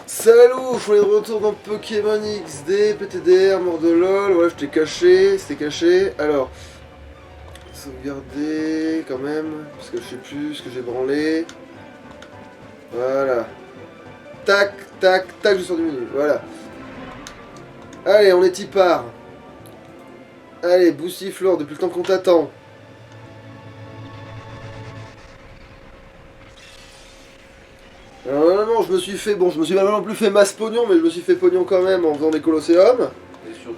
Salut, je suis de retour dans Pokémon XD, PTDR, mort de LOL, voilà, je t'ai caché, c'était caché. Alors, sauvegarder quand même, parce que je sais plus ce que j'ai branlé. Voilà. Tac, tac, tac, je sors du menu, voilà. Allez, on est tipard. Allez, Boostiflore, depuis le temps qu'on t'attend. Alors normalement je me suis fait, bon je me suis pas non plus fait masse pognon, mais je me suis fait pognon quand même en faisant des Colosseum. Et surtout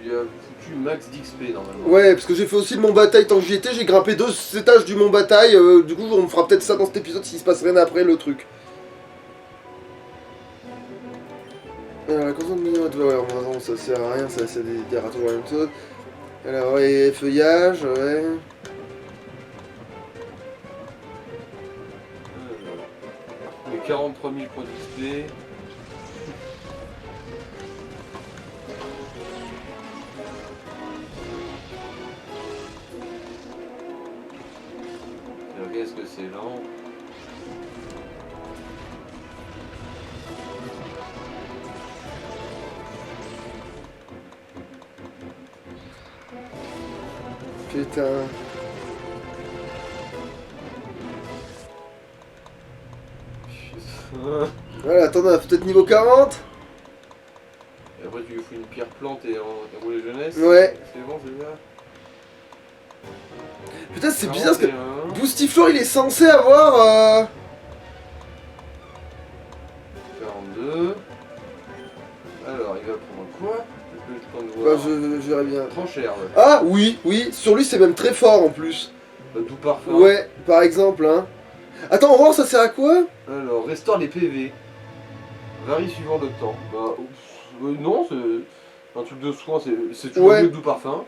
tu as foutu max d'XP normalement. Ouais, parce que j'ai fait aussi le Mont Bataille tant que j'y étais, j'ai grimpé 2 étages du Mont Bataille, du coup on fera peut-être ça dans cet épisode s'il se passe rien après le truc. Alors la console de minion, ouais, non, ça sert à rien, ça dira toujours la même chose. Alors ouais, feuillage, ouais. Les 43 000 points d'XP. Qu'est-ce que c'est lent. Putain. Voilà, attends, on a peut-être niveau 40. Et après tu lui fous une pierre plante et rouler jeunesse. Ouais. C'est bon, c'est ça. Putain, c'est bizarre parce que 41. Boostiflore il est censé avoir 42. Alors, il va prendre quoi? Le temps de voir. Bah, je verrai bien. Tranchère, ouais. Ah oui, oui, sur lui c'est même très fort en plus. Tout parfum. Ouais, par exemple, hein. Attends, on va voir ça sert à quoi? Alors, restaure les PV. Varie suivant le temps. Bah, non, c'est un truc de soin, c'est toujours Ouais. mieux que doux parfum.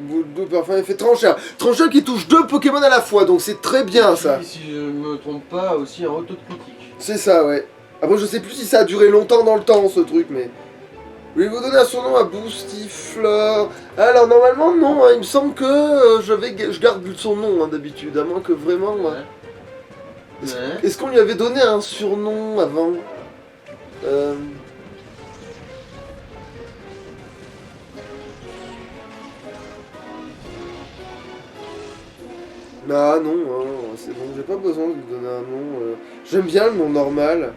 Boule parfum effet trancheur. Trancheur qui touche 2 Pokémon à la fois, donc c'est très bien ça. Si je me trompe pas, aussi un auto de critique. C'est ça, ouais. Après, je sais plus si ça a duré longtemps dans le temps ce truc, mais. Voulez-vous donner un surnom à Boostiflore? Alors, normalement, non, hein, il me semble que je garde son nom hein, d'habitude, à moins que vraiment. Ouais. Est-ce qu'on lui avait donné un surnom avant Ah non, hein, c'est bon, j'ai pas besoin de lui donner un nom. J'aime bien le nom normal.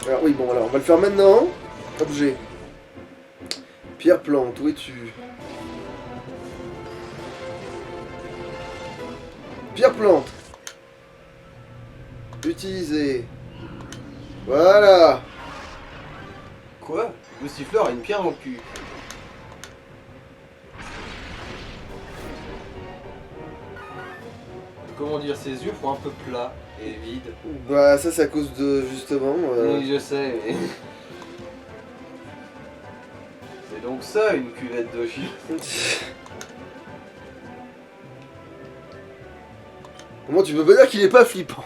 Alors oui, bon, alors on va le faire maintenant. Objet. Pierre plante, où es-tu? Pierre plante. Utiliser. Voilà. Quoi? Boostiflore a une pierre dans le cul. Comment dire, ses yeux font un peu plat et vides. Bah ça c'est à cause de justement... Oui, je sais, mais... C'est donc ça, une cuvette de chien. Moi tu peux pas dire qu'il est pas flippant.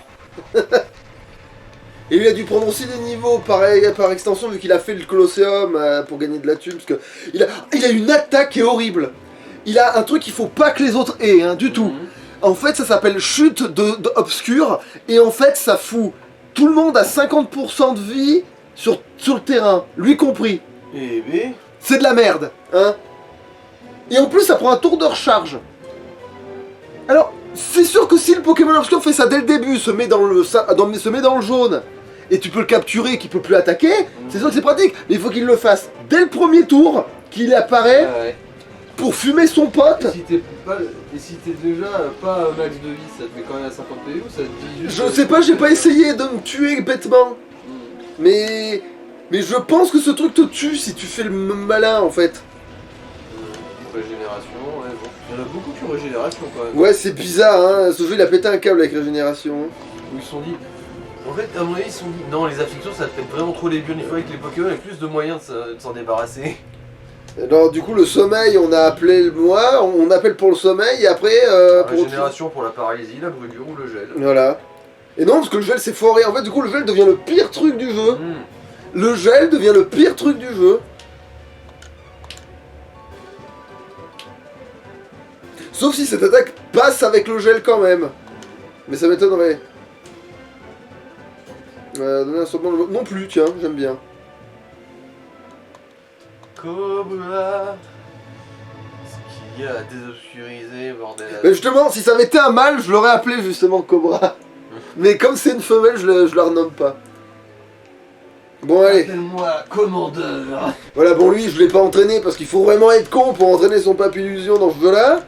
Et il a dû prendre aussi des niveaux pareil, par extension vu qu'il a fait le Colosseum pour gagner de la thune. Parce que il a une attaque qui est horrible. Il a un truc qu'il faut pas que les autres aient, hein, du tout. En fait ça s'appelle chute de obscur. Et en fait ça fout tout le monde à 50% de vie sur le terrain, lui compris. Eh ben... C'est de la merde, hein. Et en plus ça prend un tour de recharge. Alors, c'est sûr que si le Pokémon obscur fait ça dès le début, se met dans le jaune, et tu peux le capturer, qu'il peut plus attaquer, c'est sûr que c'est pratique. Mais il faut qu'il le fasse dès le premier tour, qu'il apparaît, ouais. pour fumer son pote. Et si t'es déjà pas max de vie, ça te met quand même à 50 PV ou ça te dit juste... Je sais pas, j'ai pas essayé de me tuer bêtement. Mais je pense que ce truc te tue si tu fais le malin en fait. Régénération, ouais, bon. Il y en a beaucoup qui ont régénération quand même. Ouais, c'est bizarre, hein. Ce jeu il a pété un câble avec régénération. Où ils se sont dit... En fait, à mon avis, ils se sont dit, non, les afflictions, ça te pète vraiment trop les burnes, il faut avec les Pokémon avec plus de moyens de s'en débarrasser. Alors du coup le sommeil on a appelé le moi, on appelle pour le sommeil et après pour Régénération pour la paralysie, la brûlure ou le gel. Voilà. Et non parce que le gel c'est foiré, en fait du coup le gel devient le pire truc du jeu. Le gel devient le pire truc du jeu. Sauf si cette attaque passe avec le gel quand même. Mais ça m'étonnerait. Donner un semblant de... Non plus, tiens, j'aime bien. Cobra. Ce qu'il y a à désobscuriser, bordel. Mais justement, si ça avait été un mâle, je l'aurais appelé justement Cobra. Mais comme c'est une femelle, je la renomme pas. Bon, allez. Appelle-moi commandeur. Voilà, bon, lui, je l'ai pas entraîné parce qu'il faut vraiment être con pour entraîner son papillusion dans ce jeu-là.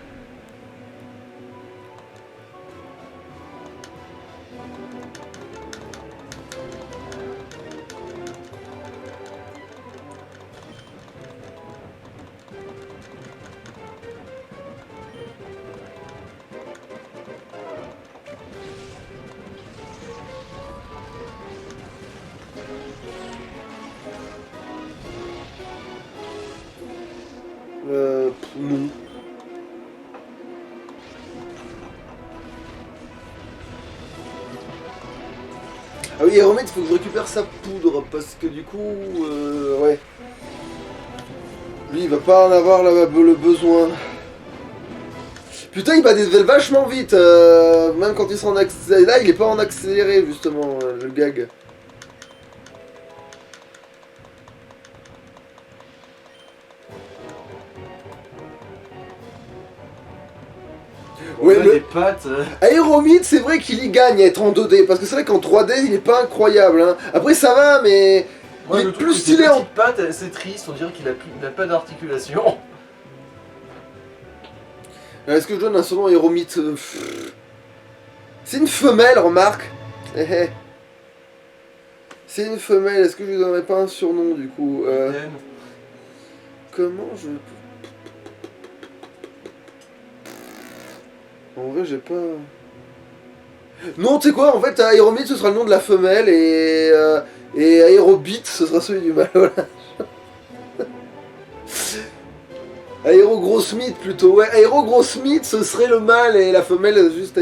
Non. Ah oui, et Romet, il faut que je récupère sa poudre, parce que du coup, ouais. Lui, il va pas en avoir le besoin. Putain, il bat des levels vachement vite, même quand il sera en accéléré. Là, il est pas en accéléré, justement, le gag. Ouais, Les pattes. Aéromite, c'est vrai qu'il y gagne à être en 2D, parce que c'est vrai qu'en 3D, il est pas incroyable. Hein. Après, ça va, mais Moi, il le est truc, plus c'est stylé ses en... petites pattes, c'est triste, on dirait qu'il a pas d'articulation. Est-ce que je donne un surnom Aéromite C'est une femelle, remarque. C'est une femelle, est-ce que je lui donnerais pas un surnom, du coup Comment je... En vrai, j'ai pas... Non, tu sais quoi, en fait, Aéromite, ce sera le nom de la femelle, et Aérobit, ce sera celui du mâle, voilà. Aérogrossmith, plutôt, ouais, Aérogrossmith, ce serait le mâle, et la femelle, juste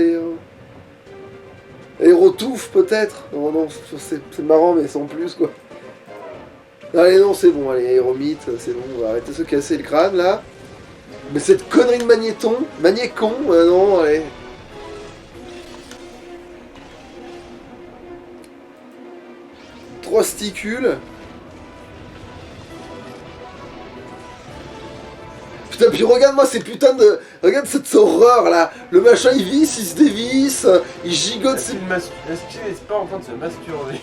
Aérotouffe, peut-être. Non, non, c'est marrant, mais sans plus, quoi. Allez, non, c'est bon, allez, Aéromite, c'est bon, on va arrêter de se casser le crâne, là. Mais cette connerie de Magnécon, non, allez. Trois sticules. Putain, puis regarde-moi ces putains de... Regarde cette horreur, là. Le machin, il visse, il se dévisse, il gigote ses... Est-ce qu'il est pas en train de se masturber?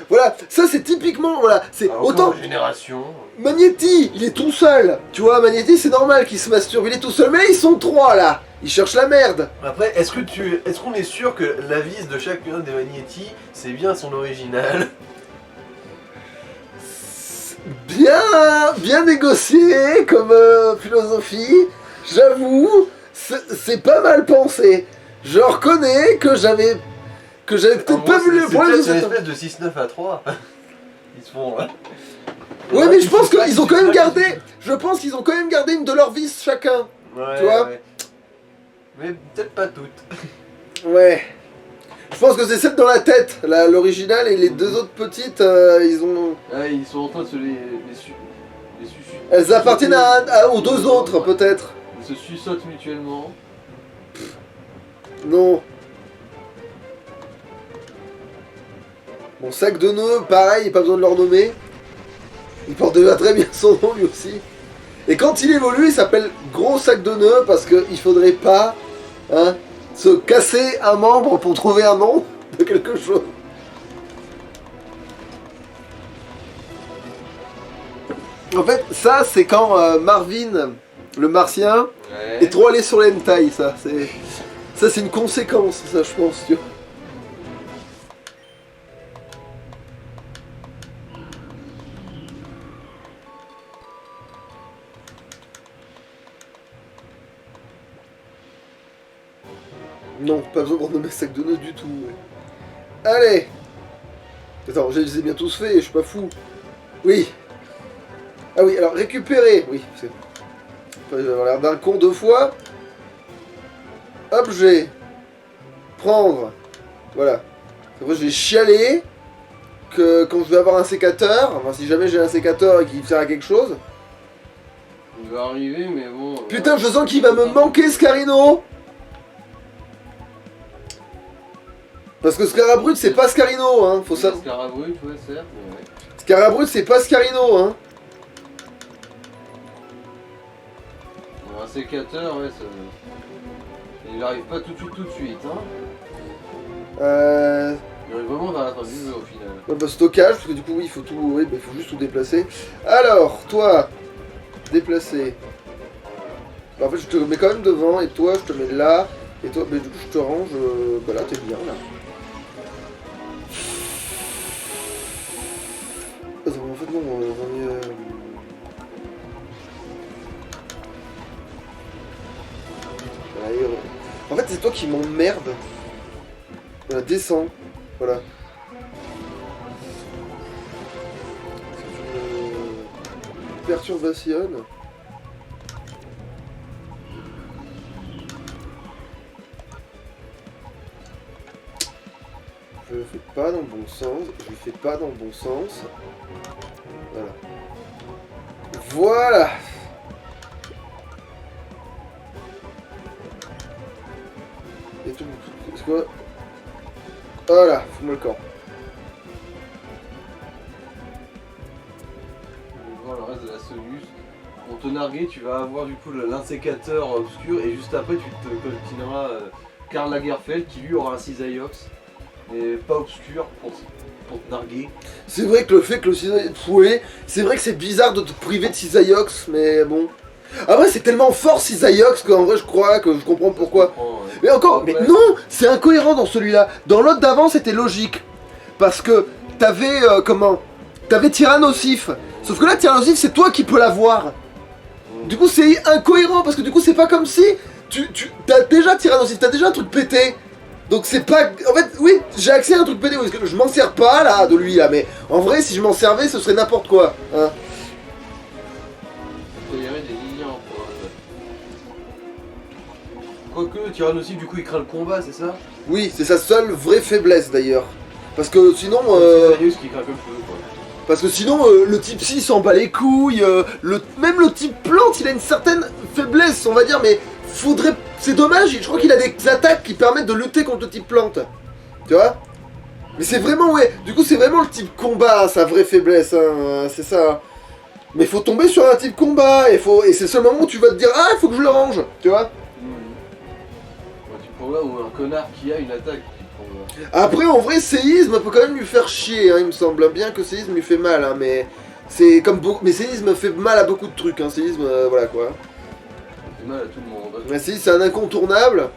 Voilà, ça c'est typiquement, voilà, c'est autant... Génération. Magnéti, il est tout seul. Tu vois, Magnéti, c'est normal qu'il se masturbe, il est tout seul. Mais là, ils sont trois, là. Ils cherchent la merde. Après, est-ce qu'on est sûr que la vis de chacun des Magnéti, c'est bien son original? Bien négocié comme philosophie. J'avoue, c'est pas mal pensé. Je reconnais que j'avais peut-être pas vu le problème de C'est une cette... espèce de 6-9 à 3. Ils se font là. Ouais, mais je pense qu'ils ont quand même gardé... Je pense qu'ils ont quand même gardé une de leurs vis chacun. Ouais, tu vois ouais. Mais peut-être pas toutes. Ouais. Je pense que c'est celle dans la tête, l'original, et les deux autres petites, ils ont... Ah, ils sont en train de se les Elles appartiennent aux deux autres, peut-être. Ils se suçotent mutuellement. Non. Bon, sac de nœuds, pareil, pas besoin de leur nommer. Il porte déjà très bien son nom, lui aussi. Et quand il évolue, il s'appelle gros sac de nœuds, parce qu'il faudrait pas, hein, se casser un membre pour trouver un nom de quelque chose. En fait, ça, c'est quand Marvin, le martien, est trop allé sur l'hentai, ça. Ça, c'est une conséquence, ça, je pense, tu vois. Non, pas besoin de renommer sac de nœuds du tout. Ouais. Allez. Attends, je les ai bien tous faits, je suis pas fou. Oui. Ah oui, alors récupérer. Oui, c'est... J'ai l'air d'un con deux fois. Objet. Prendre. Voilà. Après, je vais chialer quand je vais avoir un sécateur, enfin si jamais j'ai un sécateur et qu'il sert à quelque chose... Il va arriver, mais bon... Putain, je sens qu'il va me manquer Scarino. Parce que Scarabrut c'est pas Scarino, hein, faut savoir. Scarabrut, ouais, certes, mais ouais. Scarabrut c'est pas Scarino, hein. Bon, un sécateur, ouais, ça... Il arrive pas tout de suite, hein. Il arrive vraiment vers la fin du jeu, au final. Ouais, bah stockage, parce que du coup, oui, il faut tout... Oui, bah, il faut juste tout déplacer. Alors, toi, déplacer. Bah, en fait, je te mets quand même devant, et toi, je te mets là. Et toi, bah, du coup, je te range... Bah là, t'es bien, là. Attends, en fait, non, on est... Allez, en fait, c'est toi qui m'emmerde. Voilà, descends. Voilà. Perturbation. Je le fais pas dans le bon sens. Je le fais pas dans le bon sens. Voilà. Voilà. Et tout. C'est quoi? Voilà, fous-moi le camp. On va voir le reste de la soluce. Pour te narguer, tu vas avoir du coup l'insécateur obscur et juste après tu te continueras Karl Lagerfeld qui lui aura un cisailleux, mais pas obscur pour te narguer. C'est vrai que le fait que le cisailleux... c'est vrai que c'est bizarre de te priver de cisailleux, mais bon... Après c'est tellement fort cisailleux qu'en vrai je crois que je comprends pourquoi. Mais encore, mais non, c'est incohérent dans celui-là. Dans l'autre d'avant c'était logique. Parce que t'avais, t'avais Tyrannosif. Sauf que là Tyrannosif c'est toi qui peux l'avoir. Du coup c'est incohérent parce que du coup c'est pas comme si t'as déjà Tyrannosif, t'as déjà un truc pété. Donc c'est pas... En fait, oui, j'ai accès à un truc pété, parce que je m'en sers pas là, de lui là, mais en vrai si je m'en servais ce serait n'importe quoi. Hein. Il y avait des lignants quoi. Quoique, Tyrannosif du coup il craint le combat, c'est ça? Oui, c'est sa seule vraie faiblesse d'ailleurs. Parce que sinon... Cisailleux qui craint comme feu quoi. Parce que sinon, le type 6 s'en bat les couilles, même le type plante, il a une certaine faiblesse, on va dire, mais faudrait... C'est dommage, je crois qu'il a des attaques qui permettent de lutter contre le type plante. Tu vois? Mais c'est vraiment, ouais, du coup c'est vraiment le type combat, sa vraie faiblesse, hein, c'est ça. Mais faut tomber sur un type combat, et c'est le seul moment où tu vas te dire, ah, il faut que je le range, tu vois? Un type combat ou un connard qui a une attaque. Après, en vrai, séisme peut quand même lui faire chier, hein, il me semble. Bien que séisme lui fait mal, hein, mais c'est comme beaucoup. Mais séisme fait mal à beaucoup de trucs, hein. Séisme, voilà quoi. Ça fait mal à tout le monde. Mais séisme, c'est un incontournable.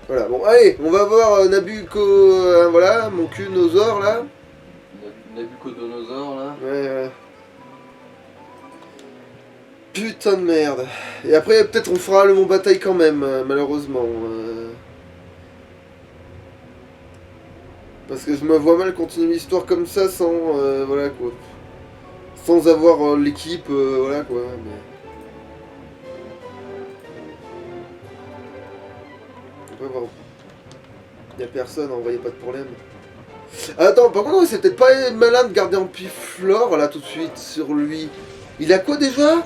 Voilà, bon, allez, on va voir Nabucco. Voilà, mon cunosaure là. Nabucodonosor là. Ouais. Putain de merde. Et après, peut-être on fera le mont bataille quand même, malheureusement. Parce que je me vois mal continuer l'histoire comme ça sans... voilà quoi. Sans avoir l'équipe, voilà quoi. Mais... Après voir. Y'a personne, en vrai, y'a pas de problème. Attends, par contre, c'est peut-être pas malin de garder en piflore là tout de suite sur lui. Il a quoi déjà? Du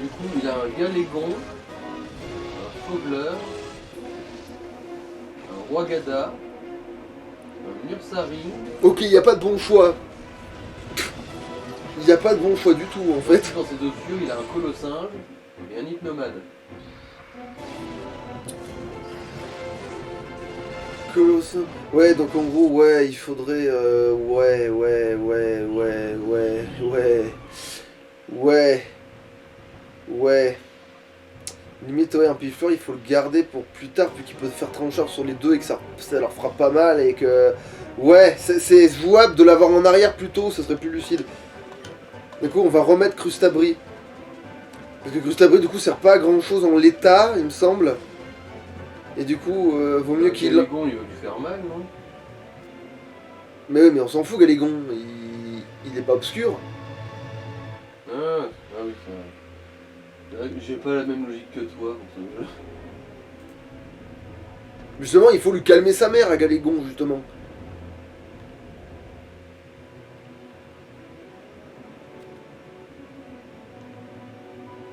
coup, il a un Galégon, un Faubleur, un Rwagada, un Mursari. Ok, il n'y a pas de bon choix. Il n'y a pas de bon choix du tout en fait. Dans ses dessus, il a un Colossinge et un Hypnomade. Colossin. Ouais, donc en gros, ouais, il faudrait... Ouais. Limite, ouais, un pifleur, il faut le garder pour plus tard, puis qu'il peut faire trancheur sur les deux et que ça leur fera pas mal et que... Ouais, c'est jouable de l'avoir en arrière plus tôt, ça serait plus lucide. Du coup, on va remettre Crustabri. Parce que Crustabri, du coup, sert pas à grand chose en l'état, il me semble. Et du coup, vaut mieux qu'il... Galégon, il va lui faire mal, non? Mais oui, mais on s'en fout, Galégon. Il est pas obscur. Ah oui, ça... J'ai pas la même logique que toi pour ce jeu. Justement, il faut lui calmer sa mère à Galégon, justement.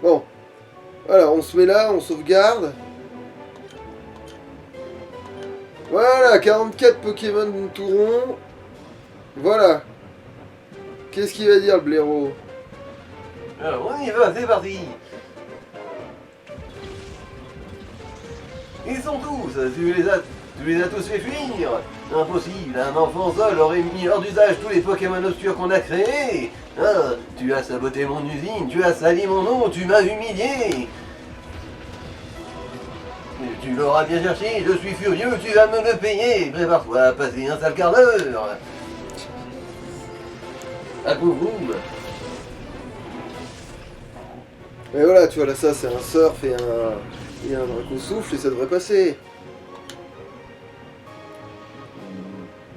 Bon. Voilà, on se met là, on sauvegarde. Voilà, 44 Pokémon tout rond. Voilà. Qu'est-ce qu'il va dire, le blaireau? Alors, on y va, c'est parti. Ils sont tous, tu les as tous fait fuir. Impossible, un enfant seul aurait mis hors d'usage tous les Pokémon obscurs qu'on a créés. Ah, tu as saboté mon usine, tu as sali mon nom, tu m'as humilié. Tu l'auras bien cherché, je suis furieux, tu vas me le payer. Prépare-toi à passer un sale quart d'heure. À vous. Et voilà, tu vois, là, ça, c'est un surf et un draco souffle, et ça devrait passer.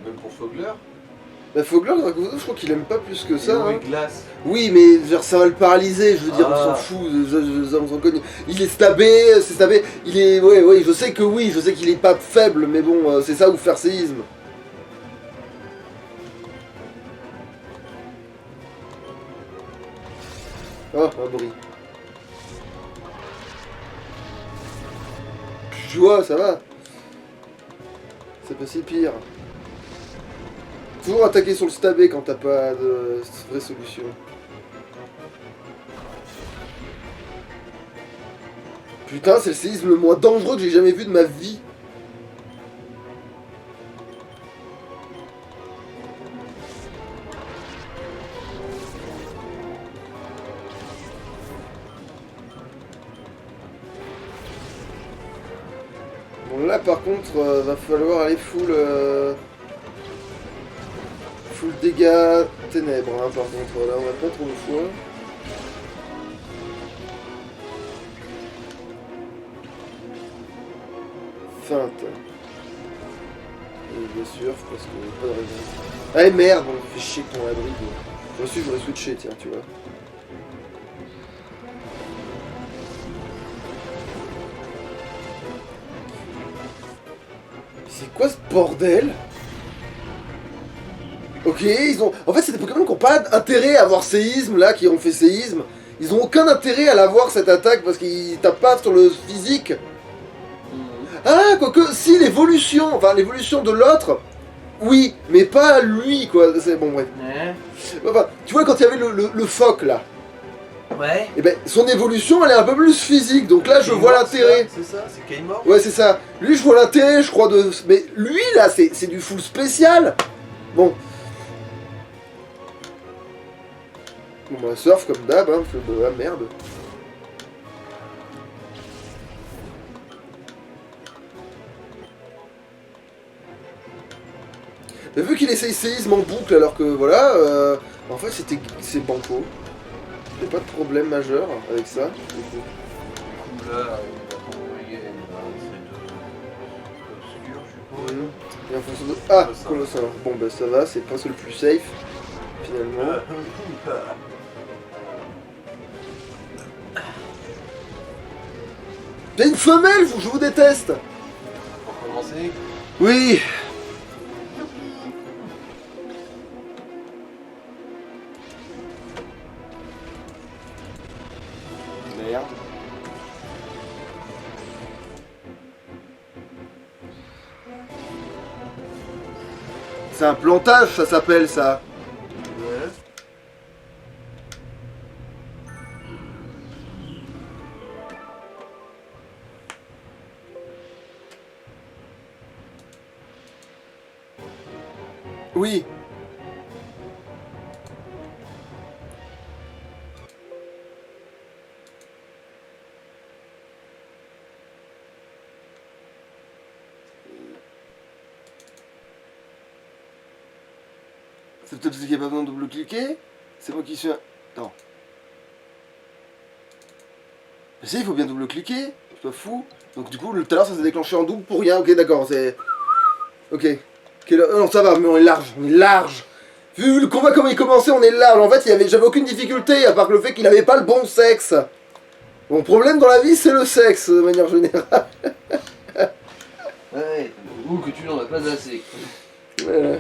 Même pour Fogler. Bah, Fogler, le draco souffle, je crois qu'il aime pas plus que ça. Hein. Glace. Oui, mais genre, ça va le paralyser, je veux dire, on s'en fout, on s'en connaît. Il est stabé, il est... Ouais, je sais que oui, je sais qu'il est pas faible, mais bon, c'est ça ou faire séisme. Oh, un bruit. Tu vois, ça va. C'est pas si pire. Toujours attaquer sur le stabé quand t'as pas de vraie solution. Putain, c'est le séisme le moins dangereux que j'ai jamais vu de ma vie. Bon là par contre, va falloir aller full dégâts ténèbres hein, par contre, là on a pas trop le choix. Feinte. Et bien sûr, parce que pas de raison. Ah merde, on fait chier que ton abri. Moi aussi j'aurais switché, tiens, tu vois. C'est quoi ce bordel? Ok, ils ont... En fait, c'est des Pokémon qui n'ont pas intérêt à avoir séisme, là, qui ont fait séisme. Ils ont aucun intérêt à l'avoir, cette attaque, parce qu'ils tapent pas sur le physique. Ah, quoique, si, l'évolution, enfin, l'évolution de l'autre, oui, mais pas lui, quoi. C'est bon, bref. Ouais. Enfin, tu vois, quand il y avait le phoque, là, Ouais. et ben, son évolution, elle est un peu plus physique, donc là, je vois l'intérêt. C'est ça, c'est Kaimor. Ouais, c'est ça. Lui, je vois l'intérêt, je crois, de... Mais lui, là, c'est du full spécial. Bon. Bon, bah, surf comme d'hab, hein, ah, merde. Mais vu qu'il essaye séisme en boucle, alors que, voilà, en fait, c'est banco. Il n'y a pas de problème majeur avec ça. Du coup, là, il va t'envoyer obscur, je suppose. Et en fonction de... Ah, colossal. Bon, bah, ça va, c'est presque le plus safe, finalement. T'es une femelle, je vous déteste. Pour commencer. Oui. Merde. C'est un plantage, ça s'appelle ça. Ouais. Oui. C'est peut-être parce qu'il n'y a pas besoin de double-cliquer. C'est moi qui suis un... Non. Mais si, il faut bien double-cliquer. Je suis pas fou. Donc du coup, tout à l'heure, ça s'est déclenché en double pour rien. Ok, d'accord, c'est... Ok. Non, ça va, mais on est large. On est large. Vu le combat comme il commençait, on est large. En fait, j'avais aucune difficulté, à part que le fait qu'il n'avait pas le bon sexe. Mon problème dans la vie, c'est le sexe, de manière générale. Ouais, ou que tu n'en as pas assez. Voilà.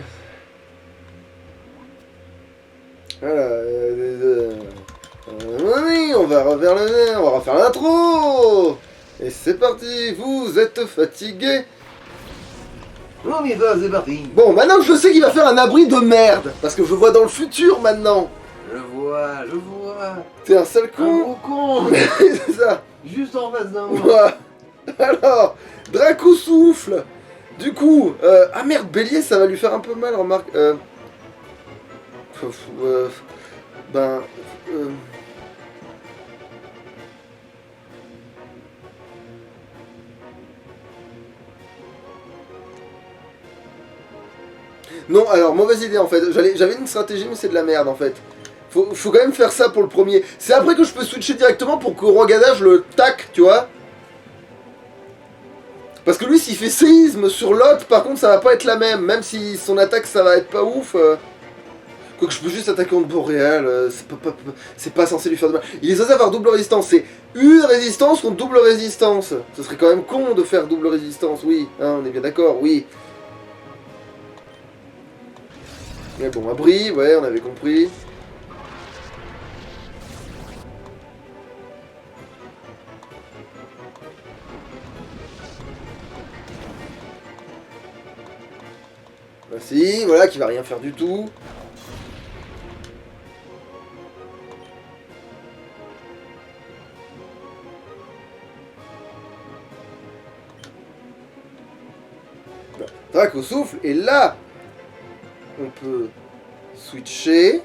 Oui, on va refaire on va refaire l'intro. Et c'est parti. Vous êtes fatigué? On y va, c'est parti. Bon, maintenant que je sais qu'il va faire un abri de merde, parce que je vois dans le futur maintenant. Je vois. T'es un sale Un con. gros con. C'est ça. Juste en face d'un moi. Voilà. Alors, Draco souffle. Du coup, ah merde, Bélier, ça va lui faire un peu mal, remarque. Ben, non, alors, mauvaise idée en fait. J'avais une stratégie, mais c'est de la merde en fait. Faut quand même faire ça pour le premier. C'est après que je peux switcher directement pour que Rogada, je le tac, tu vois. Parce que lui, s'il fait séisme sur l'autre, par contre, ça va pas être la même. Même si son attaque, ça va être pas ouf. Quoique je peux juste attaquer en boréal, c'est pas censé lui faire de mal. Il est censé avoir double résistance, c'est une résistance contre double résistance. Ce serait quand même con de faire double résistance, oui, hein, on est bien d'accord, oui. Mais bon, abri, ouais, on avait compris. Bah si, voilà, qui va rien faire du tout. Drac au souffle, et là, on peut switcher.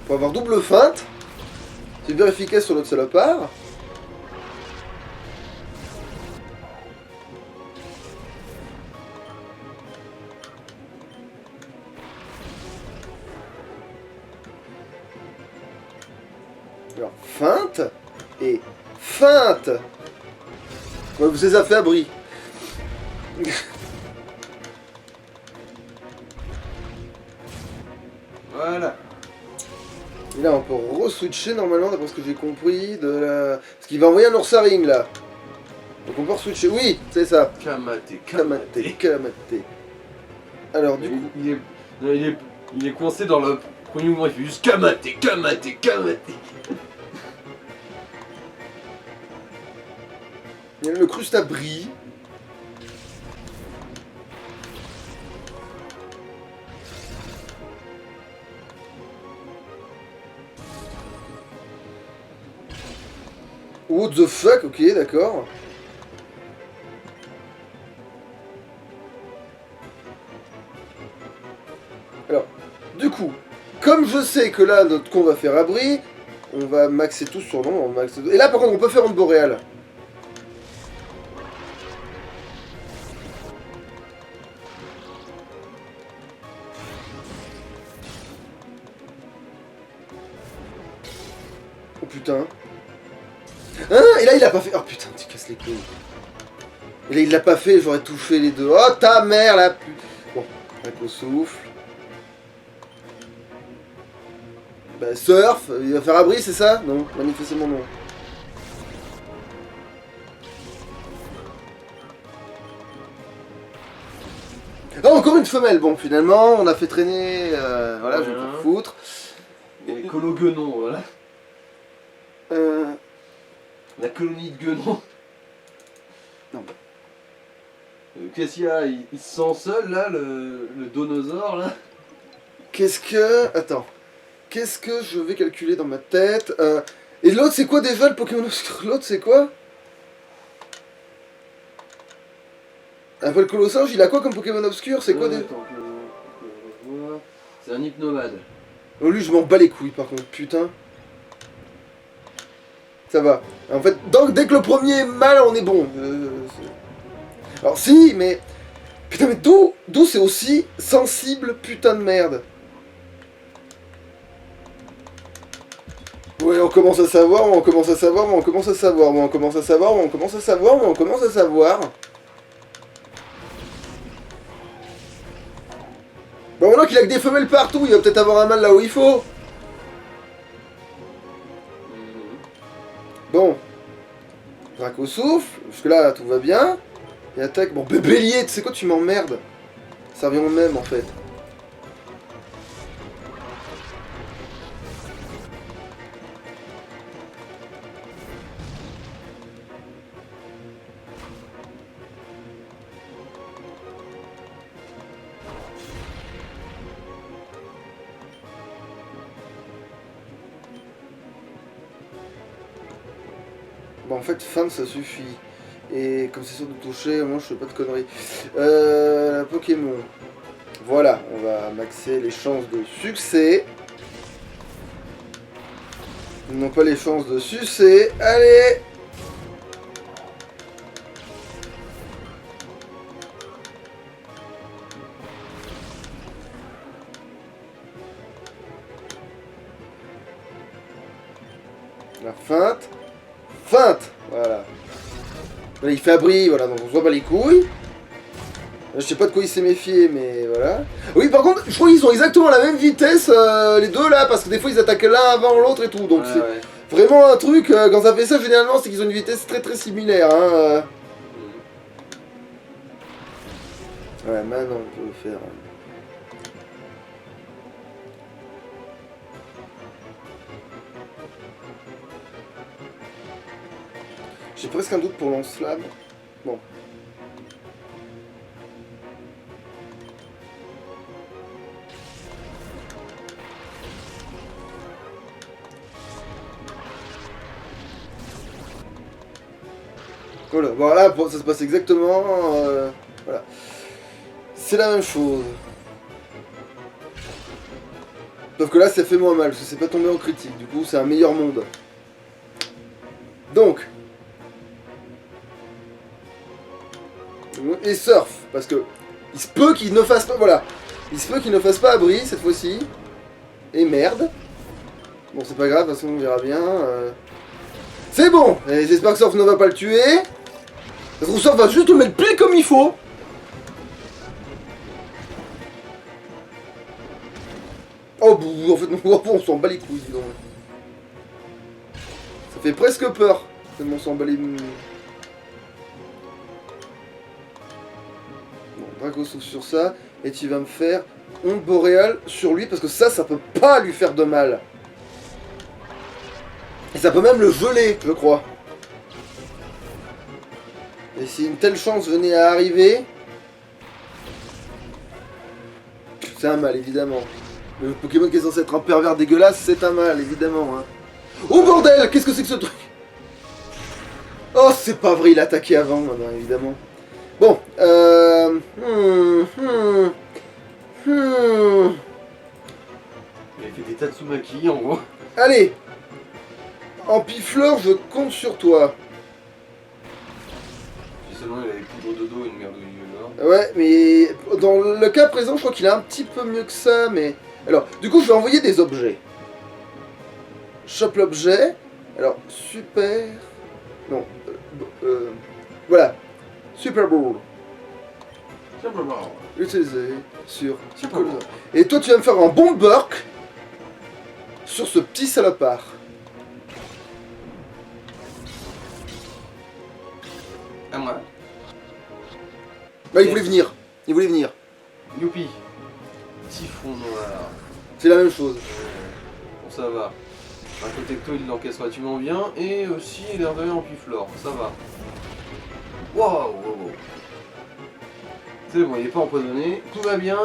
Pour avoir double feinte. C'est bien efficace sur notre salopard. Alors, feinte et feinte. Ouais, vous les avez fait abri. Voilà. Et là, on peut re-switcher normalement, d'après ce que j'ai compris, de la... Parce qu'il va envoyer un oursaring là. Donc on peut re-switcher. Oui, c'est ça. Kamaté. Alors, du coup. Il est coincé dans le premier mouvement, il fait juste Kamaté. Il y a le crustabri. What the fuck, ok, d'accord. Alors, du coup, comme je sais que là, notre con va faire abri, on va maxer tout sur nom, Et là, par contre, on peut faire une boréale. Oh putain. Hein? Et là il a pas fait. Oh putain, tu casses les couilles. Et là il l'a pas fait, j'aurais touché les deux. Oh ta mère la pute. Bon, un coup souffle. Bah surf, il va faire abri c'est ça? Non, manifestement non. Oh encore une femelle, bon finalement on a fait traîner. Voilà, je vais me foutre. Et Colo-Guenon, voilà. La colonie de Guenon. Non. Qu'est-ce qu'il y a? Il se sent seul là, le donosaure là? Qu'est-ce que... Attends. Qu'est-ce que je vais calculer dans ma tête? Et l'autre c'est quoi déjà le Pokémon obscur? L'autre c'est quoi? Après le Colossinge, il a quoi comme Pokémon obscur? C'est quoi des... Attends, c'est un hypnomade. Oh lui je m'en bats les couilles par contre, putain. Ça va. En fait, dès que le premier est mal, on est bon. Alors si, mais... Putain, mais d'où c'est aussi sensible, putain de merde. Ouais, on commence à savoir, on commence à savoir, on commence à savoir, on commence à savoir, on commence à savoir, on commence à savoir. Bon, maintenant qu'il a que des femelles partout, il va peut-être avoir un mal là où il faut. Bon. Draco souffle. Jusque là, tout va bien. Et attaque. Bon, bélier, tu sais quoi, tu m'emmerdes. Ça revient au même en fait. Bon, en fait, fin, ça suffit. Et comme c'est sûr de toucher, moi je fais pas de conneries. Pokémon. Voilà, on va maxer les chances de succès. Non pas les chances de succès. Allez! La feinte. Feinte! Voilà. Là, il fait abri, voilà, donc on se voit pas les couilles. Là, je sais pas de quoi il s'est méfié, mais voilà. Oui, par contre, je crois qu'ils ont exactement la même vitesse, les deux là, parce que des fois ils attaquent l'un avant l'autre et tout. Donc c'est vraiment un truc, quand ça fait ça, généralement, c'est qu'ils ont une vitesse très très similaire. Hein. Ouais, maintenant on peut le faire. J'ai presque un doute pour lance-flamme. Bon. Voilà, voilà, ça se passe exactement. Voilà. C'est la même chose. Sauf que là, ça fait moins mal, parce que c'est pas tombé en critique. Du coup, c'est un meilleur monde. Donc. Et surf, parce que il se peut qu'il ne fasse pas, voilà, il se peut qu'il ne fasse pas abri cette fois-ci. Et merde. Bon, c'est pas grave, de toute façon on verra bien. C'est bon. Et j'espère que Surf ne va pas le tuer. Ça se trouve, Surf va juste le mettre pile comme il faut. Oh, en fait, on s'en bat les couilles, dis donc. Ça fait presque peur. Tellement on s'en bat les... Draco souffle sur ça, et tu vas me faire onde boréale sur lui, parce que ça peut pas lui faire de mal. Et ça peut même le geler, je crois. Et si une telle chance venait à arriver... C'est un mal, évidemment. Le Pokémon qui est censé être un pervers dégueulasse, c'est un mal, évidemment. Hein. Oh bordel, qu'est-ce que c'est que ce truc? Oh, c'est pas vrai, il a attaqué avant, maintenant, évidemment. Bon, Il a fait des Tatsumaki en gros. Allez. Ampifleur, je compte sur toi. Si seulement il avait poudre de dos et une merde de là. Ouais, mais dans le cas présent, je crois qu'il a un petit peu mieux que ça, mais... Alors, du coup, je vais envoyer des objets. Chope l'objet. Alors, super... Non. Voilà. Super Ball. Utilisé sur... Super Ball. Et toi, tu vas me faire un bon burk sur ce petit salopard. À moi. Bah, il voulait venir. Il voulait venir. Youpi. Typhon noir. C'est la même chose. Bon, ça va. Un Protecto, il l'encaisse relativement bien. Et aussi, il est revenu en Piflore. Ça va. Waouh, wow. C'est bon, il est pas empoisonné. Tout va bien.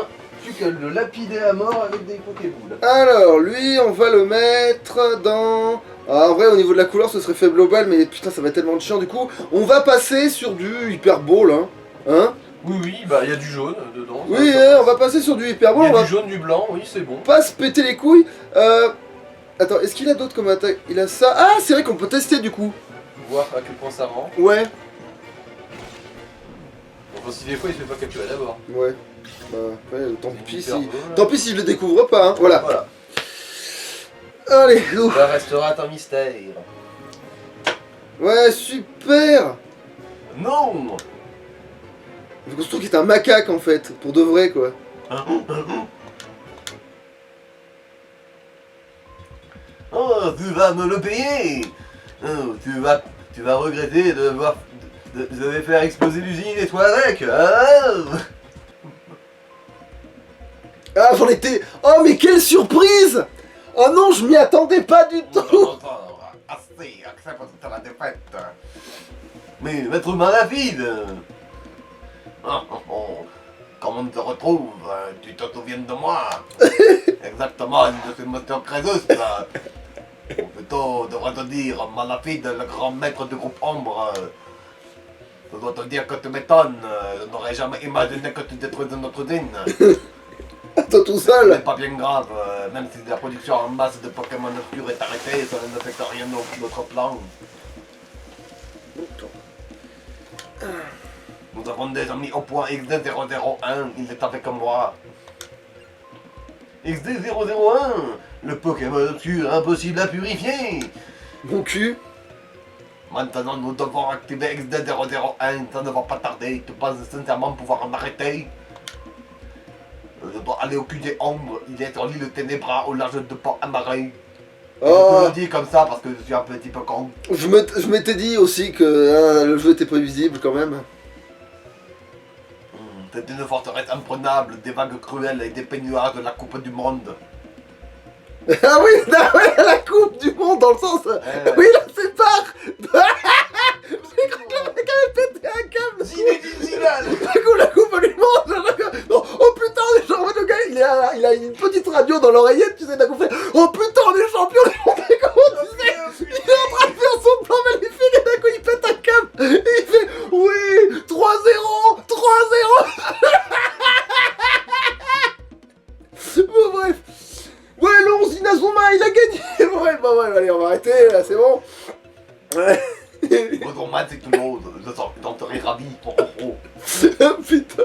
Plus qu'à le lapider à mort avec des Pokéboules. Alors, lui, on va le mettre dans... Ah, en vrai, au niveau de la couleur, ce serait faible global, mais putain, ça va être tellement de chiant. Du coup, on va passer sur du Hyper Ball, hein. Oui, bah il y a du jaune dedans. Oui, on va passer sur du Hyper Ball. Il y On a va du jaune, du blanc, oui, c'est bon. pas se péter les couilles. Attends, est-ce qu'il a d'autres comme attaque? Il a ça. Ah, c'est vrai qu'on peut tester, du coup. Voir à quel point ça rend. Ouais. Bon, si des fois il se fait pas capturer d'abord. Ouais. Bah, ouais, tant pis si... Tant pis si je le découvre pas, hein. Voilà. Allez, ouf. Ça restera un mystère. Ouais, super. Non. Le constructeur qui est un macaque, en fait. Pour de vrai, quoi. Oh, tu vas me le payer. Tu vas regretter de faire exploser l'usine et toi avec. Ah, Ah, j'en étais... Oh, mais quelle surprise! Oh non, je m'y attendais pas du tout! assez, accepte la défaite. Mais maître Malafide, comment on te retrouve? Tu te souviens de moi? Exactement, de ce monsieur Crésus. Ou plutôt, devrais te dire, Malafide, le grand maître du groupe Ombre. Je dois te dire que tu m'étonnes. Je n'aurais jamais imaginé que tu détruisais notre usine. Attends tout Ce seul! n'est pas bien grave, même si la production en masse de Pokémon obscurs est arrêtée, ça n'affecte rien de notre plan. Nous avons déjà mis au point XD001, il est avec moi. XD001, le Pokémon obscur impossible à purifier. Mon cul! Maintenant nous devons activer XD001, ça ne va pas tarder, tu penses sincèrement pouvoir en arrêter? Je dois aller au QG Ombre, il est sur l'île Ténébra au large de Port-Amaré. Je te le dis comme ça parce que je suis un petit peu con. Je m'étais dit aussi que le jeu était prévisible quand même. C'est une forteresse imprenable, des vagues cruelles et des pénuages de la Coupe du Monde. Ah oui, la coupe du monde dans le sens... Oui, la sépare! J'ai cru que le mec avait pété un câble! La coupe du monde! Non, oh putain, on est champion, le gars, il a une petite radio dans l'oreillette, tu sais, d'un coup fait... Oh putain, on est champion du monde! Comment tu sais? Il est en train de faire son plan maléfique et d'un coup il pète un câble! Et il fait... Oui! 3-0! 3-0! Bon bref... Ouais, non, Inazuma, il a gagné! Ouais, bah ouais, allez, on va arrêter, là, c'est bon. Ouais. Votre man, c'est tout le monde, je t'en serais ravi. Putain.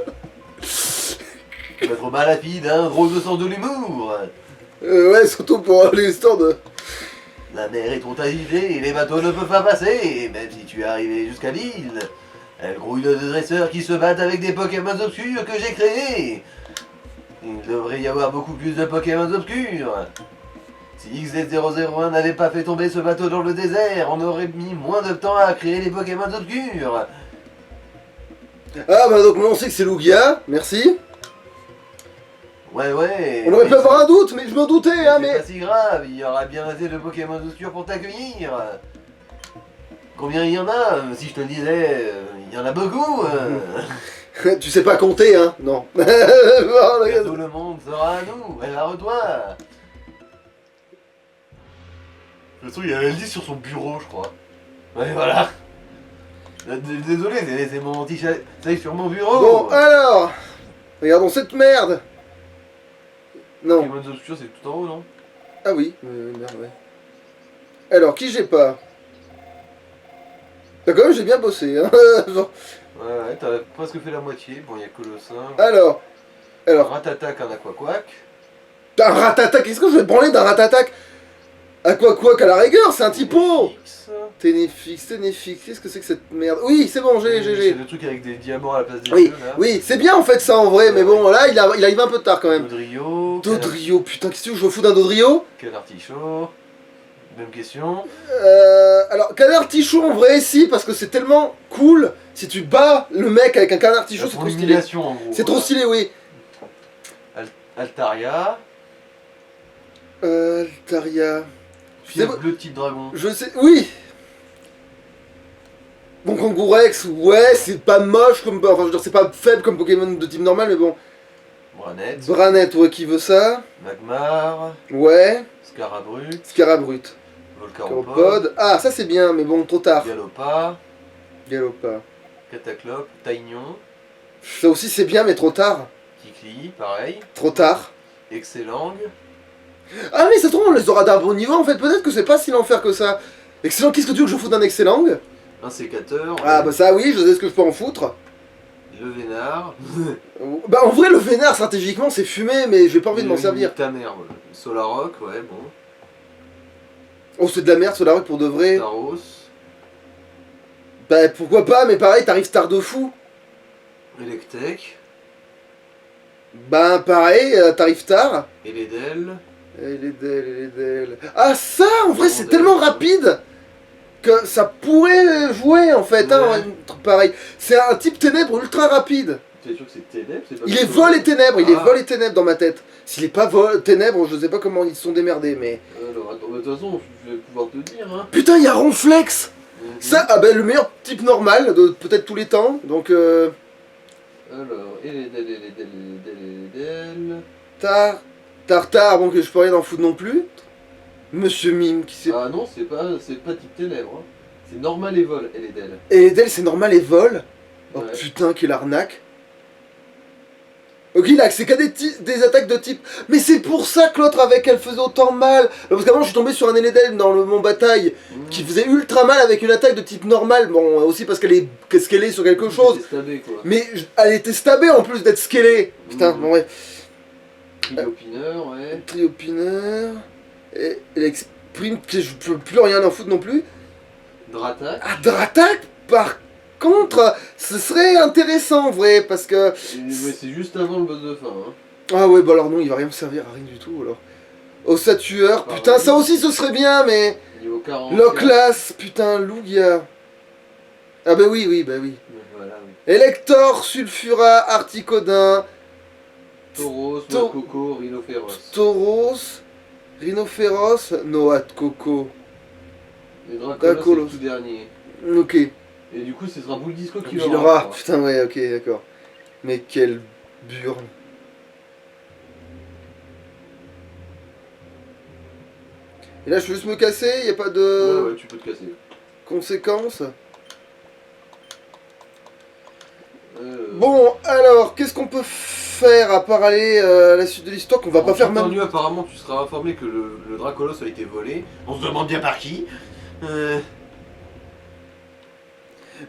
Votre malafide, un gros sens de l'humour. Ouais, surtout pour l'histoire de... La mer est trop agitée et les bateaux ne peuvent pas passer, même si tu es arrivé jusqu'à l'île. Elle grouille de dresseurs qui se battent avec des Pokémon obscurs que j'ai créés. Il devrait y avoir beaucoup plus de Pokémon obscurs. Si XZ001 n'avait pas fait tomber ce bateau dans le désert, on aurait mis moins de temps à créer les Pokémon obscurs. Ah bah donc on sait que c'est Lugia, merci. Ouais. On aurait pu avoir un doute, mais je m'en doutais, hein, C'est mais... pas si grave, il y aura bien assez de Pokémon obscurs pour t'accueillir. Combien il y en a? Si je te le disais, il y en a beaucoup. Tu sais pas compter, hein? Non. Tout le monde sera à nous, elle la toi. De toute façon, il y a Eldi sur son bureau, je crois. Ouais, voilà. Désolé, c'est mon anti-chat sur mon bureau. Bon, alors... Regardons cette merde. Non. Pokémon obscurs, c'est tout en haut, non? Ah oui, merde, ouais. Alors, qui j'ai pas? Bah quand même, j'ai bien bossé, hein. Genre... Ouais, t'as presque fait la moitié. Bon, il y a que le singe. Alors... Ratatac, un aquaquack. Un ratatac, qu'est-ce que je vais te branler d'un ratatac? À quoi qu'à la rigueur, c'est un typo. Ténéfix, qu'est-ce que c'est que cette merde? Oui, c'est bon, j'ai. C'est le truc avec des diamants à la place des Oui, yeux, là. oui, c'est bien en fait ça en vrai, mais bon, là, il arrive un peu tard quand même. Dodrio. Dodrio, putain, qu'est-ce que tu veux que je me fous d'un Dodrio? Quel artichaut? Même question. Alors, canard tichou en vrai, si, parce que c'est tellement cool. Si tu bats le mec avec un canard tichou, c'est trop stylé. En gros. C'est trop stylé, oui. Altaria. Altaria. Fièvre bleu type dragon. Je sais, oui. Bon, Kangourex, ouais, c'est pas moche comme... Enfin, je veux dire, c'est pas faible comme Pokémon de type normal, mais bon. Branette. Branette, ouais, qui veut ça? Magmar. Ouais. Scarabrut. Scarabrut. Volcaropode. Ah, ça c'est bien, mais bon, trop tard. Galopa. Cataclope. Taignon. Ça aussi c'est bien, mais trop tard. Kikli, pareil. Trop tard. Excellang. Ah mais ça se trouve, on les aura d'un bon niveau en fait, peut-être que c'est pas si l'enfer que ça. Excellent, qu'est-ce que tu veux que je foute d'un Excellang? Un sécateur. Ah bah ça oui, je sais ce que je peux en foutre. Le Vénard. Bah en vrai le Vénard stratégiquement c'est fumé, mais j'ai pas envie de m'en servir. Ta merde. Solaroc, ouais bon. Oh c'est de la merde, Solaroc pour de vrai. Staros. Bah pourquoi pas, mais pareil, t'arrives star de fou. Electek. Bah pareil, t'arrives tard. Eledel. Ah ça, en vrai c'est tellement rapide que ça pourrait jouer en fait, hein, Ouais. un truc pareil. C'est un type ténèbres ultra rapide. T'es sûr que c'est ténèbres, c'est pas Il est plutôt- vol et ténèbres, il est Ah. vol et ténèbres dans ma tête. S'il est pas vol, ténèbres, je sais pas comment ils se sont démerdés, mais... Alors, attends, bah, de toute façon, je vais pouvoir te dire, hein. Putain, il y a Ronflex. Mhm. Ça, ah ben le meilleur type normal de peut-être tous les temps, donc Alors, et les Dell, et les Dell, et les Dell, et les Dell. Tartare, bon que je peux rien en foutre non plus. Monsieur Mime qui sait... Ah non, c'est pas type ténèbres, hein. C'est normal et vol, et les Dell. Et Edel c'est normal et vol. Oh Ouais. putain, quelle arnaque. Ok, là, c'est qu'à des attaques de type... Mais c'est pour ça que l'autre avec elle faisait autant mal. Parce qu'avant, je suis tombé sur un Eledel dans le Mont Bataille qui faisait ultra mal avec une attaque de type normal. Bon, aussi parce qu'elle est scalée sur quelque chose. C'est stabé, quoi. Mais elle était stabée en plus d'être scalée. Putain, Mhm. bon ouais. Triopineur, ouais. Triopineur. Et elle exprime que je peux plus rien en foutre non plus. Dratak. Ah, Dratak, par contre, ce serait intéressant en vrai, parce que... Mais c'est juste avant le boss de fin, hein. Ah ouais, bah alors non, il va rien me servir à rien du tout alors. Ossatueur, Ah putain, ouais. ça aussi ce serait bien, mais... Niveau 40. Loclas, putain, Lugia. Ah bah oui, oui, bah oui. Voilà, oui. Elector, Sulfura, Articodin, Tauros, Tau- Coco, Rhinophéros. Tauros, Rhinophéros, Noat Coco. Et Dracolos, c'est Dracolos. le tout dernier. Ok. Et du coup, ce sera Bouldisco qui Il l'aura. aura, putain, ouais, ok, d'accord. Mais quelle burne. Et là, je peux juste me casser, y a pas de Ouais, ouais, tu peux te casser. conséquences. Euh, Bon, alors, qu'est-ce qu'on peut faire à part aller à la suite de l'histoire qu'on va pas faire maintenant, maintenant? apparemment, tu seras informé que le Dracolos a été volé. On se demande bien par qui.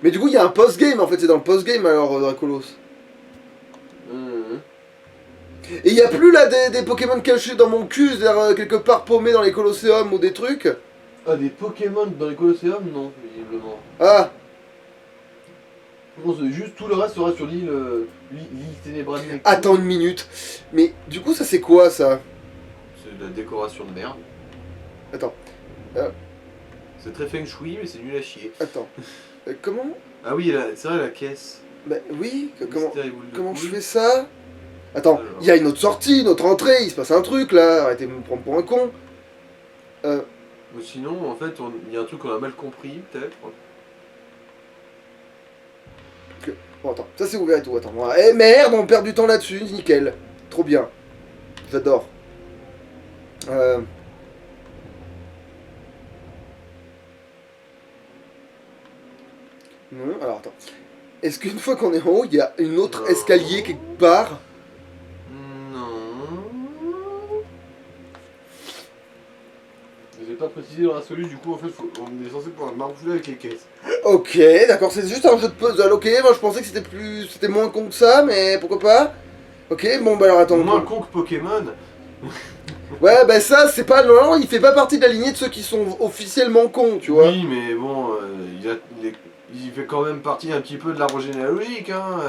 Mais du coup, il y a un post-game en fait, c'est dans le post-game alors, Dracolos. Et il y a plus là des Pokémon cachés dans mon cul, c'est-à-dire quelque part paumés dans les Colosseums ou des trucs. Ah, des Pokémon dans les Colosseum? Non, visiblement. Ah, Non, c'est juste tout le reste sera sur l'île Ténébrale. attends une minute. Mais du coup, ça c'est quoi ça? C'est de la décoration de merde. Attends, C'est très feng shui, mais c'est nul à chier. attends. Comment? Ah oui, c'est vrai, la caisse. Bah oui, comment, Mystère et boule de comment je couille. fais ça? Attends, Alors. il y a une autre sortie, une autre entrée, il se passe un truc là, arrêtez de me prendre pour un con. Ou sinon, en fait, il y a un truc qu'on a mal compris, peut-être. Bon, attends, ça c'est ouvert et tout, attends. Eh merde, on perd du temps là-dessus, nickel. Trop bien. J'adore. Non, alors attends. Est-ce qu'une fois qu'on est en haut, il y a une autre Non. escalier quelque part? Non. Je vais pas préciser dans l'absolu, du coup, en fait, on est censé pouvoir marfouler avec les caisses. Ok, d'accord, c'est juste un jeu de puzzle. Ok, moi je pensais que c'était moins con que ça, mais pourquoi pas? Ok, bon bah alors attends. Moins con que Pokémon. Ouais, bah ça, c'est pas. Non, il fait pas partie de la lignée de ceux qui sont officiellement cons, tu vois. Oui, mais bon, il fait quand même partie un petit peu de l'arbre généalogique, hein.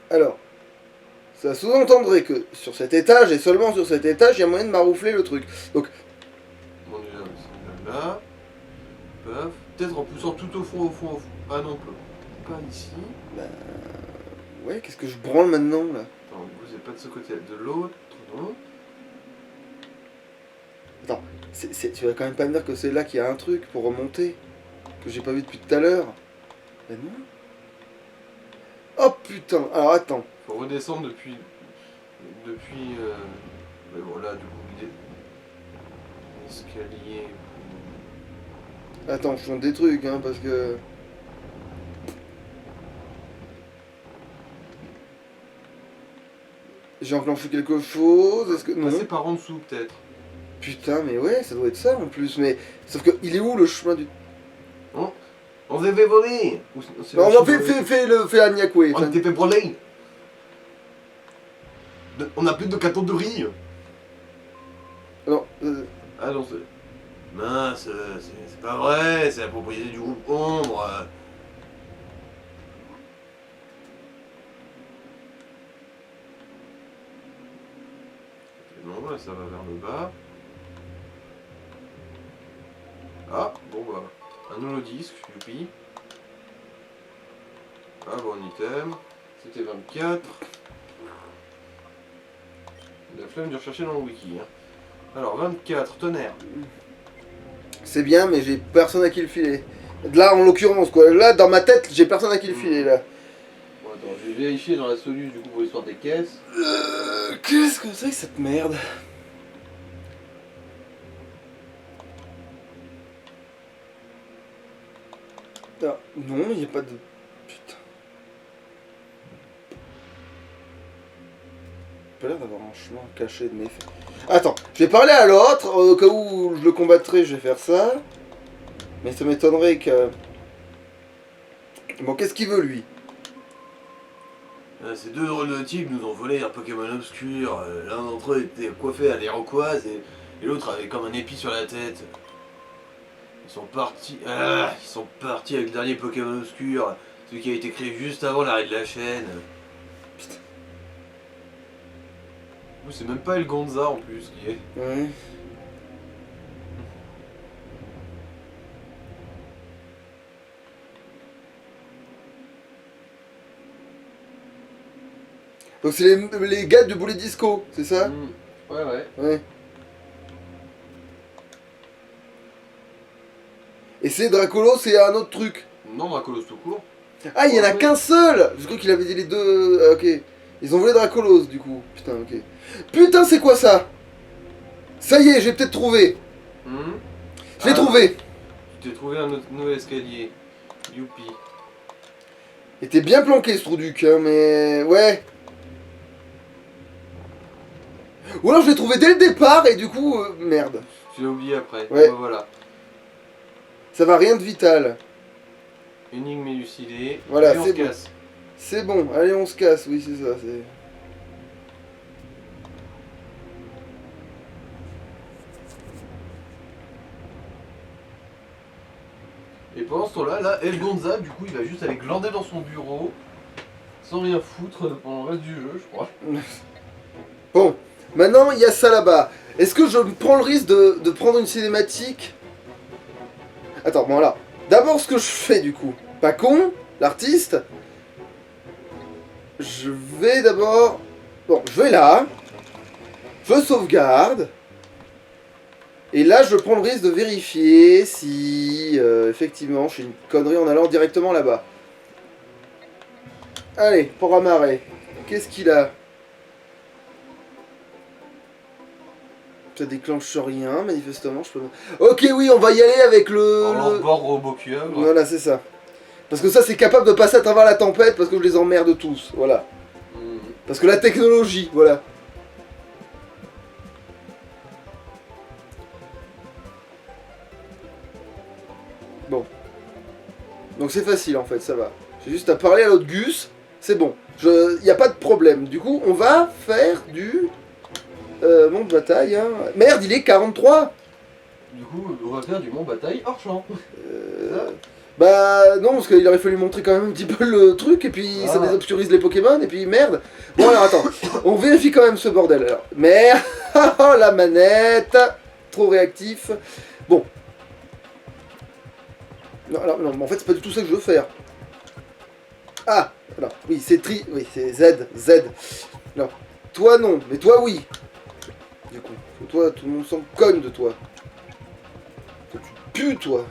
Alors, ça sous-entendrait que sur cet étage, et seulement sur cet étage, il y a moyen de maroufler le truc. Donc, Bon, déjà, c'est là. Paf. Peut-être en poussant tout au fond, au fond, au fond. Ah non, pas ici. ouais, qu'est-ce que je branle maintenant là? Attends, vous n'êtes pas de ce côté, de l'autre, non. Tu vas quand même pas me dire que c'est là qu'il y a un truc pour remonter que j'ai pas vu depuis tout à l'heure. Ben non. Oh putain, alors attends. Faut redescendre depuis. Mais bon, là, du coup, l'escalier. Attends, je change des trucs, hein, parce que... J'ai enclenché quelque chose, est-ce que... Non. Passer par en dessous, peut-être. Putain, mais ouais, ça doit être ça en plus, mais... Sauf que, il est où le chemin du... On s'est fait voler. Non, non, fais Agnakwe. On était fait voler. On a plus de carton de riz. Non, Ah non, c'est... Mince, c'est pas vrai, c'est la propriété du groupe Ombre. Non, là ça va vers le bas. Ah, bon bah, un holodisque, youpi. Ah, bon item. C'était 24. La flemme de rechercher dans le wiki. Hein. Alors, 24, tonnerre. C'est bien, mais j'ai personne à qui le filer. Là, en l'occurrence, quoi. Là, dans ma tête, j'ai personne à qui le filer, là. Bon, attends, je vais vérifier dans la soluce du coup pour l'histoire des caisses. Qu'est-ce que c'est que cette merde? Ah, non, il n'y a pas de... Putain. Pas l'air d'avoir un chemin caché de mes faits. Attends, je vais parler à l'autre, au cas où je le combattrai, je vais faire ça. Mais ça m'étonnerait que... Bon, qu'est-ce qu'il veut, lui? Ces deux drôles de types nous ont volé un Pokémon obscur. L'un d'entre eux était coiffé à l'Iroquoise et l'autre avait comme un épi sur la tête. Ils sont partis avec le dernier Pokémon obscur, celui qui a été créé juste avant l'arrêt de la chaîne. Putain. C'est même pas El Gonza en plus qui est. Ouais. Donc c'est les gars du boulet disco, c'est ça? Ouais, ouais. Ouais. Et c'est Dracolo, c'est un autre truc. Non, Dracolos tout court. Ah, il y en a qu'un seul! Je crois qu'il avait dit les deux... Ah, ok. Ils ont volé Dracolos, du coup. Putain, ok. Putain, c'est quoi ça? Ça y est, j'ai peut-être trouvé. Je l'ai trouvé. Tu t'es trouvé un autre nouvel escalier. Youpi. Il était bien planqué, ce Trouduc, hein, mais... Ouais. Ou alors je l'ai trouvé dès le départ, et du coup... merde. Tu l'as oublié après. Ouais. Bah, voilà. Ça va, rien de vital. Énigme élucidée. Voilà, et on c'est se bon. casse. C'est bon, allez, on se casse, oui, c'est ça, c'est... Et pendant ce temps-là, là, El Gonza, du coup, il va juste aller glander dans son bureau, sans rien foutre pendant le reste du jeu, je crois. Bon, maintenant, il y a ça là-bas. Est-ce que je prends le risque de prendre une cinématique? Attends, bon, alors, d'abord, ce que je fais, du coup, pas con, l'artiste, je vais d'abord... Bon, je vais là, je sauvegarde, et là, je prends le risque de vérifier si, effectivement, je fais une connerie en allant directement là-bas. Allez, pour amarrer. Qu'est-ce qu'il a? Ça déclenche rien, manifestement, je peux... Ok, oui, on va y aller avec le... Lance-bord Robocueuvre. Voilà, c'est ça. Parce que ça, c'est capable de passer à travers la tempête, parce que je les emmerde tous, voilà. Parce que la technologie, voilà. Bon. Donc c'est facile, en fait, ça va. J'ai juste à parler à l'autre Gus, c'est bon. Y a pas de problème. Du coup, on va faire du... monde de bataille, hein. Merde, il est 43. Du coup, on va faire du mont bataille hors champ. Bah non, parce qu'il aurait fallu montrer quand même un petit peu le truc, et puis ça désobscurise les Pokémon, et puis merde. Bon alors attends, on vérifie quand même ce bordel alors. Merde, la manette, trop réactif. Bon. Non, alors, non, mais en fait c'est pas du tout ça que je veux faire. Ah, alors, oui, c'est oui, c'est Z. Non, toi non, mais toi oui. Du coup, toi, tout le monde s'en cogne de toi. Toi, tu pues, toi.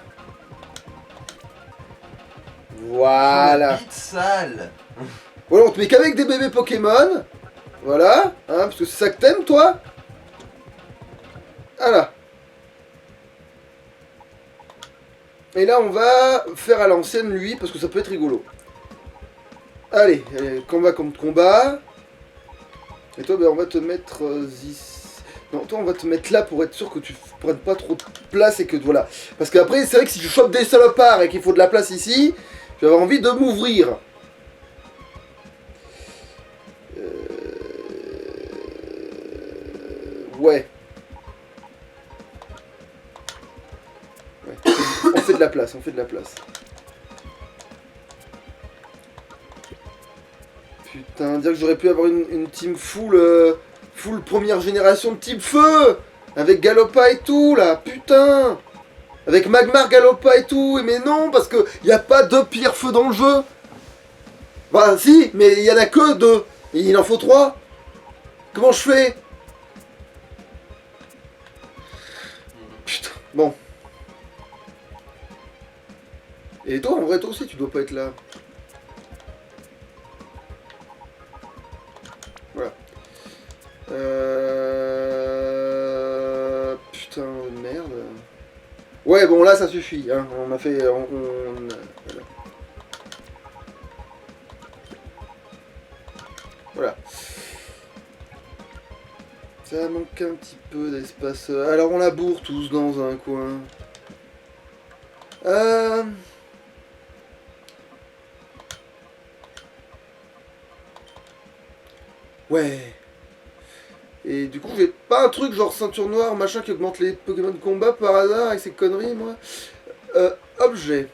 Voilà. Bite sale. Voilà, on te met qu'avec des bébés Pokémon. Voilà, hein, parce que c'est ça que t'aimes, toi. Voilà. Et là, on va faire à l'ancienne, lui, parce que ça peut être rigolo. Allez, combat contre combat. Et toi, ben, on va te mettre ici. Non, toi, on va te mettre là pour être sûr que tu prennes pas trop de place et que voilà. Parce qu'après, c'est vrai que si tu chopes des salopards et qu'il faut de la place ici, je vais avoir envie de m'ouvrir. Ouais. On fait de la place, on fait de la place. Putain, dire que j'aurais pu avoir une team full Full première génération de type feu. Avec Galopa et tout, là, putain. Avec Magmar, Galopa et tout. Mais non, parce que y a pas de pire feu dans le jeu. Bah si, mais il y en a que 2. Et il en faut 3. Comment je fais? Putain, bon. Et toi, en vrai, toi aussi, tu dois pas être là. Voilà. Putain de merde. Ouais, bon, là, ça suffit. Hein. On a fait... Voilà. Ça manque un petit peu d'espace. Alors, on la bourre tous dans un coin. Ouais. Et du coup, j'ai pas un truc genre ceinture noire, machin, qui augmente les Pokémon de combat par hasard avec ces conneries, moi. Objet.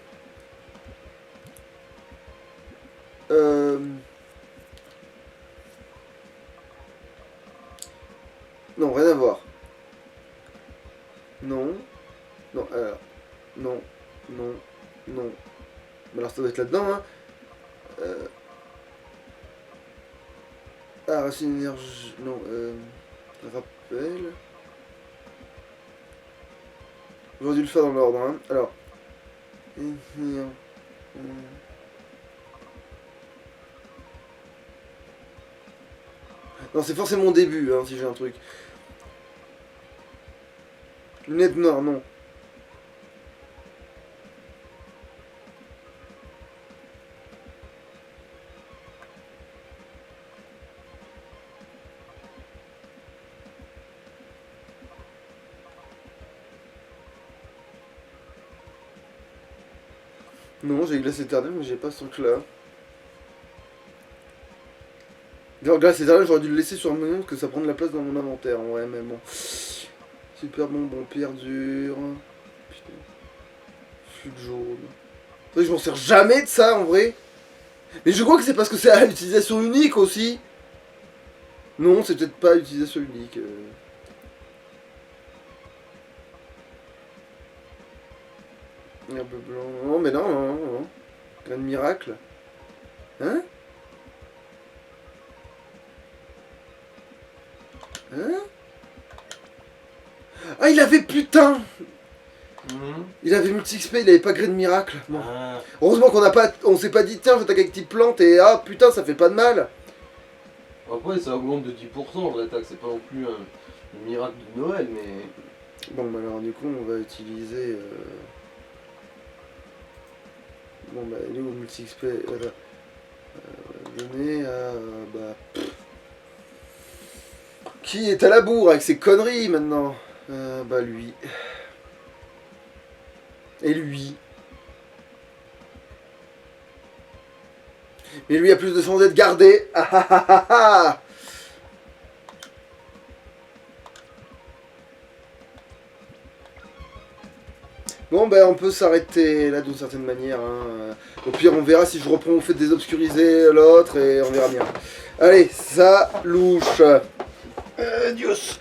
Non, rien à voir. Non. Non, alors. Non. Non. Non. Mais alors, ça doit être là-dedans, hein. Ah, racine énergie. Non, rappel. J'aurais dû le faire dans l'ordre, hein. Alors. Non, c'est forcément mon début, hein, si j'ai un truc. Lunettes noires, non. Non, j'ai glace éternelle, mais j'ai pas ce truc-là. Genre, glace éternelle, j'aurais dû le laisser sur le menu parce que ça prend de la place dans mon inventaire. Ouais, mais bon. Super bon, pierre dure. Putain. Flux jaune. C'est vrai que je m'en sers jamais de ça en vrai. Mais je crois que c'est parce que c'est à utilisation unique aussi. Non, c'est peut-être pas à utilisation unique. Herbe blanc. Non, mais non, non, non. Grain de miracle. Hein? Hein? Ah, il avait putain! Il avait multi-XP, il avait pas grain de miracle. Bon. Heureusement qu'on on s'est pas dit tiens, je t'attaque avec petite plante et ah putain, ça fait pas de mal. Après, ça augmente de 10% l'attaque, c'est pas non plus un miracle de Noël, mais. Bon, bah alors du coup, on va utiliser. Bon, bah, il est où multi-XP? Donner à. Qui est à la bourre avec ses conneries maintenant? Bah, lui. Et lui. Mais lui a plus de chances d'être gardé. Ah ah ah ah ah. Bon ben on peut s'arrêter là d'une certaine manière. Hein. Au pire on verra si je reprends au fait des obscuriser l'autre et on verra bien. Allez, ça louche. Dios.